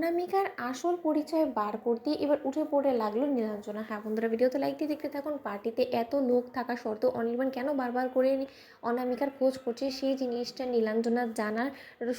অনামিকার আসল পরিচয় বার করতে এবার উঠে পড়ে লাগলো নীলাঞ্জনা। হ্যাঁ বন্ধুরা, ভিডিওতে লাইক দিয়ে দেখতে থাকুন। পার্টিতে এত লোক থাকা সত্ত্বেও অনির্বাণ কেন বারবার করে অনামিকার খোঁজ করছে, সেই জিনিসটা নীলাঞ্জনা জানার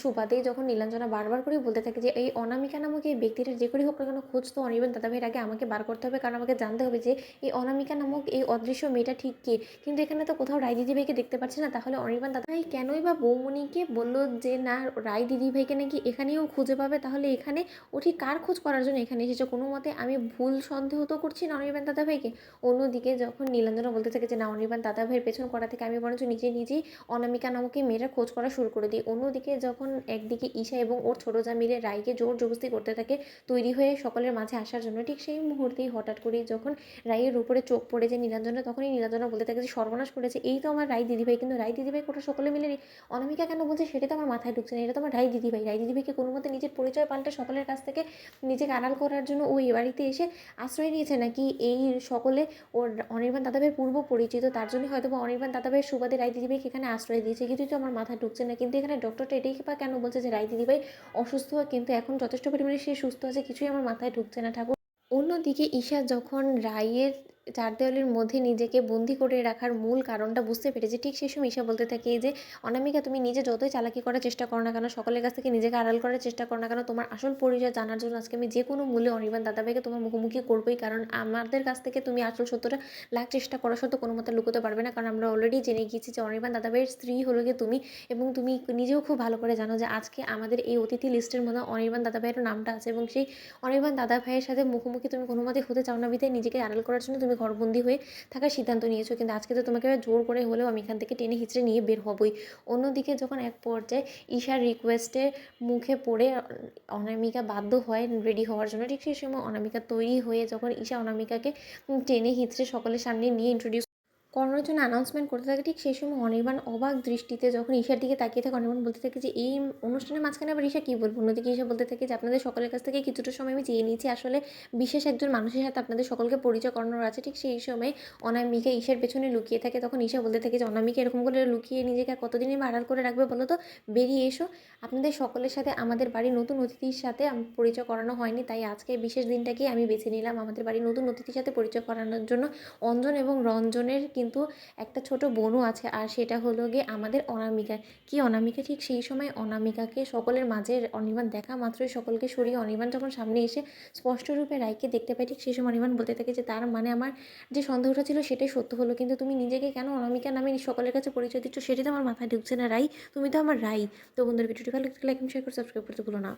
সুবাদেই যখন নীলাঞ্জনা বারবার করে বলতে থাকে যে এই অনামিকা নামক এই ব্যক্তিটা যে করেই হোক না কেন খোঁজ তো অনির্বাণ দাদাভাইয়ের আগে আমাকে বার করতে হবে, কারণ আমাকে জানতে হবে যে এই অনামিকা নামক এই অদৃশ্য মেয়েটা ঠিক কে। কিন্তু এখানে তো কোথাও রায় দিদিভাইকে দেখতে পাচ্ছি না, তাহলে অনির্বাণ দাদাভাই কেনই বা বৌমণিকে বললো যে না, রায় দিদিভাইকে নাকি এখানেও খুঁজে পাবে। তাহলে এখানে ও ঠিক কার খোঁজ করার জন্য এখানে এসেছে? কোনো মতে আমি ভুল সন্দেহ তো করছি না অনির্বাণ দাদাভাইকে। অন্যদিকে যখন নীলাঞ্জনা বলতে থাকে যে না, অনির্বাণ দাদাভাইয়ের পেছন করা থেকে আমি বরঞ্চ নিজেই অনামিকা নামক এই মেয়েটার খোঁজ করা শুরু করে দিই। অন্যদিকে যখন একদিকে ঈশা এবং ওর ছোটো যা মিলে রায়কে জোর জবরদস্তি করতে থাকে তৈরি হয়ে সকলের মাঝে আসার জন্য, ঠিক সেই মুহূর্তেই হঠাৎ করেই যখন রায়ের উপরে চোখ পড়ে যায় নীলাঞ্জনা, তখনই নীলাঞ্জনা বলতে থাকে যে সর্বনাশ করেছে এই তো আমার রায় দিদিভাই। কিন্তু রায় দিদিভাই কোটা সকলে মিলে অনামিকা কেন বলছে সেটা তো আমার মাথায় ঢুকছে না। এটা তো আমার রায় দিদিভাই। রায় দিদিভাইকে কোনো মতে নিজের পরিচয় পাল্টে সকলের কাছ থেকে নিজেকে আড়াল করার জন্য ও এই বাড়িতে এসে আশ্রয় নিয়েছে, নাকি এই সকলে ওর অনির্বাণ দাদাভাইয়ের পূর্ব পরিচিত, তার জন্য হয়তো বা অনির্বাণ দাদাভাইয়ের সুবাদে রায় দিদিভাইকে এখানে আশ্রয় দিয়েছে। কিছুই তো আমার মাথায় ঢুকছে না। কিন্তু এখানে ডক্টরটা এটাই বা কেন বলছে যে রায় দিদিভাই অসুস্থ, কিন্তু এখন যথেষ্ট পরিমাণে সে সুস্থ আছে, কিছুই আমার মাথায় ঢুকছে না ঠাকুর। অন্যদিকে ঈশা যখন রায়ের চার দেওয়ালের মধ্যে নিজেকে বন্দি করে রাখার মূল কারণটা বুঝতে পেরেছে, ঠিক সেই সময় ঈশা বলতে থাকে যে অনামিকা, তুমি নিজে যতই চালাকি করার চেষ্টা করো না কেন, সকলের কাছ থেকে নিজেকে আড়াল করার চেষ্টা করো না কেন, তোমার আসল পরিচয় জানার জন্য আজকে আমি যে কোনো মূল্যে অনির্বাণ দাদাভাইকে তোমার মুখোমুখি করবোই। কারণ আমাদের কাছ থেকে তুমি আসল সত্যটা লাখ চেষ্টা করা সত্ত্বেও কোনো মতে লুকোতে পারবে না, কারণ আমরা অলরেডি জেনে গিয়েছি যে অনির্বাণ দাদাভাইয়ের স্ত্রী হলো গিয়ে তুমি। এবং তুমি নিজেও খুব ভালো করে জানো যে আজকে আমাদের এই অতিথি লিস্টের মধ্যে অনির্বাণ দাদাভাইয়ের নামটা আছে, এবং সেই অনির্বাণ দাদাভাইয়ের সাথে মুখোমুখি তুমি কোনো মতে হতে চাও না বিধায় নিজেকে আড়াল করার জন্য তুমি ঘরবন্দি হয়ে থাকার সিদ্ধান্ত নিয়েছো। কিন্তু আজকে তো তোমাকে জোর করে হলেও আমি এখান থেকে টেনে হিঁচড়ে নিয়ে বের হবই। অন্যদিকে যখন এক পর্যায়ে ঈশার রিকোয়েস্টে মুখে পড়ে অনামিকা বাধ্য হয় রেডি হওয়ার জন্য, ঠিক সেই সময় অনামিকা তৈরি হয়ে যখন ঈশা অনামিকাকে টেনে হিঁচড়ে সকলের সামনে নিয়ে ইন্ট্রোডিউস করানোর জন্য অ্যানাউন্সমেন্ট করতে থাকে, ঠিক সেই সময় অনির্বাণ অবাক দৃষ্টিতে যখন ঈশার দিকে তাকিয়ে থাকে, অনির্বাণ বলতে থাকে যে এই অনুষ্ঠানের মাঝখানে আবার ঈশা কী বলবো। অন্যদিকে ঈশা বলতে থাকে যে আপনাদের সকলের কাছ থেকে কিছুটা সময় আমি চেয়ে নিয়েছি, আসলে বিশেষ একজন মানুষের সাথে আপনাদের সকলকে পরিচয় করানোর আছে। ঠিক সেই সময় অনামিকা ঈশার পেছনে লুকিয়ে থাকে, তখন ঈশা বলতে থাকে যে অনামিকা এরকম করে লুকিয়ে নিজেকে কতদিনই বা আড়াল করে রাখবে বলো তো, বেরিয়ে এসো। আপনাদের সকলের সাথে আমাদের বাড়ির নতুন অতিথির সাথে পরিচয় করানো হয়নি, তাই আজকে বিশেষ দিনটাকেই আমি বেছে নিলাম আমাদের বাড়ির নতুন অতিথির সাথে পরিচয় করানোর জন্য। অঞ্জন এবং রঞ্জনের কিন্তু একটা ছোট বোনও আছে, আর সেটা হলো গিয়ে আমাদের অনামিকা। কি অনামিকা? ঠিক সেই সময় অনামিকাকে সকলের মাঝে অনির্বাণ দেখা মাত্রই সকলকে সরিয়ে অনির্বাণ যখন সামনে এসে স্পষ্ট রূপে রায়কে দেখতে পাই, ঠিক সেই সময় অনির্বাণ বলতে থাকে যে তার মানে আমার যে সন্দেহটা ছিল সেটাই সত্য হলো। কিন্তু তুমি নিজেকে কেন অনামিকা নামে সকলের কাছে পরিচয় দিচ্ছ সেটাই তো আমার মাথায় ঢুকছে না রাই। তুমি তো আমার রাই। তো বন্ধুরা, ভিডিওটি ভালো লাগলে লাইক শেয়ার করে সাবস্ক্রাইব করতে ভুলো না।